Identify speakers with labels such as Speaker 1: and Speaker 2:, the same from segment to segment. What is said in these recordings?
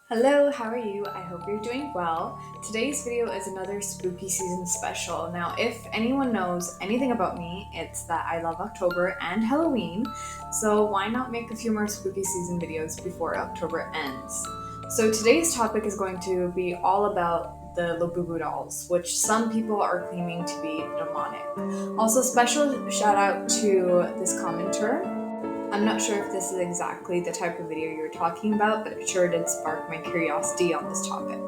Speaker 1: Hello, how are you? I hope you're doing well. Today's video is another spooky season special. Now, if anyone knows anything about me, it's that I love October and Halloween, so why not make a few more spooky season videos before October ends? So today's topic is going to be all about the Labubu dolls, which some people are claiming to be demonic. Also, special shout out to this commenter. I'm not sure if this is exactly the type of video you're talking about, but it sure did spark my curiosity on this topic.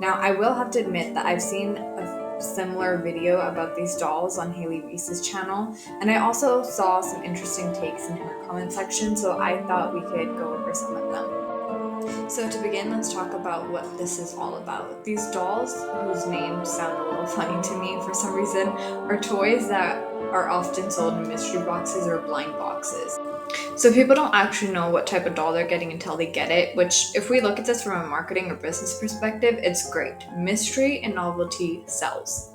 Speaker 1: Now, I will have to admit that I've seen a similar video about these dolls on Haley Reese's channel, and I also saw some interesting takes in her comment section, so I thought we could go over some of them. So to begin, let's talk about what this is all about. These dolls, whose names sound a little funny to me for some reason, are toys that are often sold in mystery boxes or blind boxes. So people don't actually know what type of doll they're getting until they get it, which if we look at this from a marketing or business perspective, it's great. Mystery and novelty sells.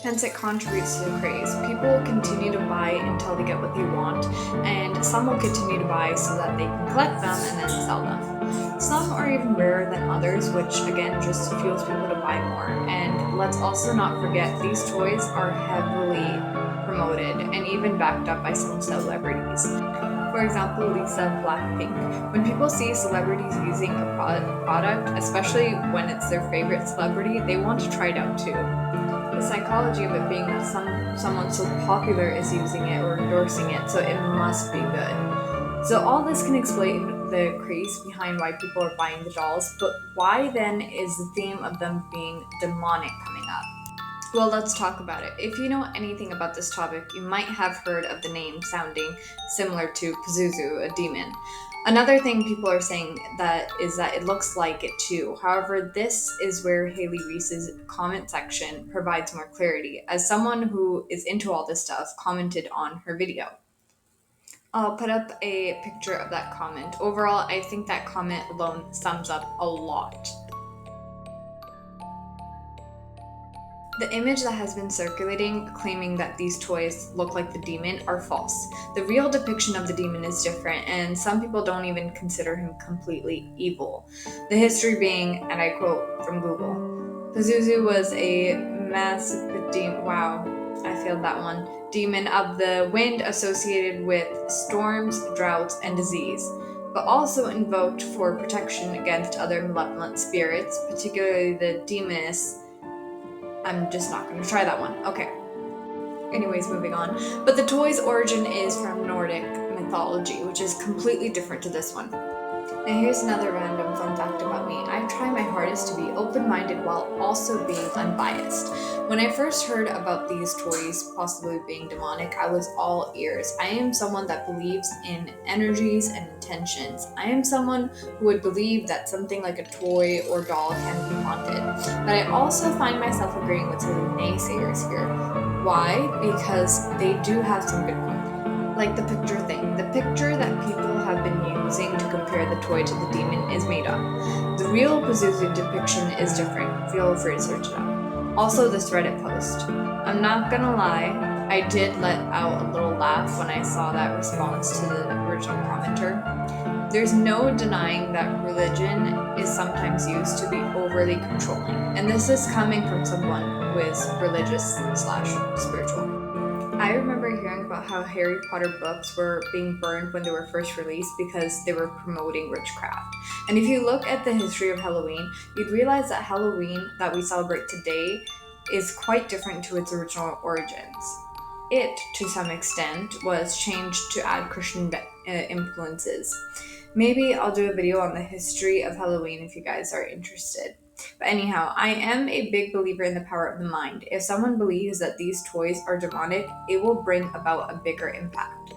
Speaker 1: Hence, it contributes to the craze. People will continue to buy until they get what they want, and some will continue to buy so that they can collect them and then sell them. Some are even rarer than others, which again just fuels people to buy more. And let's also not forget, these toys are heavily promoted and even backed up by some celebrities. For example, Lisa of Blackpink. When people see celebrities using a product, especially when it's their favorite celebrity, they want to try it out too. The psychology of it being that someone so popular is using it or endorsing it, so it must be good. So all this can explain the craze behind why people are buying the dolls, but why then is the theme of them being demonic coming up? Well, let's talk about it. If you know anything about this topic, you might have heard of the name sounding similar to Pazuzu, a demon. Another thing people are saying that is that it looks like it too. However, this is where Haley Reese's comment section provides more clarity, as someone who is into all this stuff commented on her video. I'll put up a picture of that comment. Overall, I think that comment alone sums up a lot. The image that has been circulating claiming that these toys look like the demon are false. The real depiction of the demon is different, and some people don't even consider him completely evil. The history being, and I quote from Google, Pazuzu was a massive demon. Wow, I failed that one. Demon of the wind associated with storms, droughts, and disease, but also invoked for protection against other malevolent spirits, particularly the demoness. I'm just not going to try that one. Okay. Anyways, moving on. But the toy's origin is from Nordic mythology, which is completely different to this one. Now here's another random fun fact about me. I try my hardest to be open-minded while also being unbiased. When I first heard about these toys possibly being demonic, I was all ears. I am someone that believes in energies and intentions. I am someone who would believe that something like a toy or doll can be haunted. But I also find myself agreeing with some of the naysayers here. Why? Because they do have some good points. Like the picture thing. The picture that people have been using to compare the toy to the demon is made up. The real Pazuzu depiction is different. Feel free to search it up. Also, this Reddit post. I'm not gonna lie, I did let out a little laugh when I saw that response to the original commenter. There's no denying that religion is sometimes used to be overly controlling, and this is coming from someone who is religious slash spiritual. I remember hearing about how Harry Potter books were being burned when they were first released because they were promoting witchcraft. And if you look at the history of Halloween, you'd realize that Halloween that we celebrate today is quite different to its original origins. It, to some extent, was changed to add Christian influences. Maybe I'll do a video on the history of Halloween if you guys are interested. But anyhow, I am a big believer in the power of the mind. If someone believes that these toys are demonic, it will bring about a bigger impact.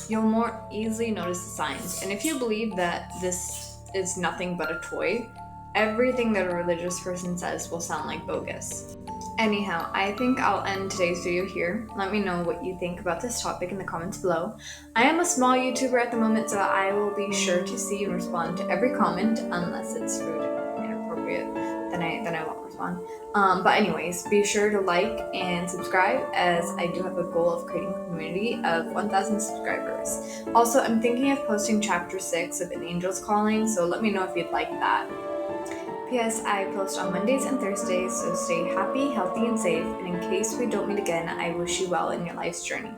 Speaker 1: You'll more easily notice the signs. And if you believe that this is nothing but a toy, everything that a religious person says will sound like bogus. Anyhow, I think I'll end today's video here. Let me know what you think about this topic in the comments below. I am a small YouTuber at the moment, so I will be sure to see and respond to every comment, unless it's rude and inappropriate, then I won't respond. But anyways, be sure to like and subscribe, as I do have a goal of creating a community of 1,000 subscribers. Also, I'm thinking of posting chapter 6 of An Angel's Calling, so let me know if you'd like that. P.S. I post on Mondays and Thursdays, so stay happy, healthy, and safe. And in case we don't meet again, I wish you well in your life's journey.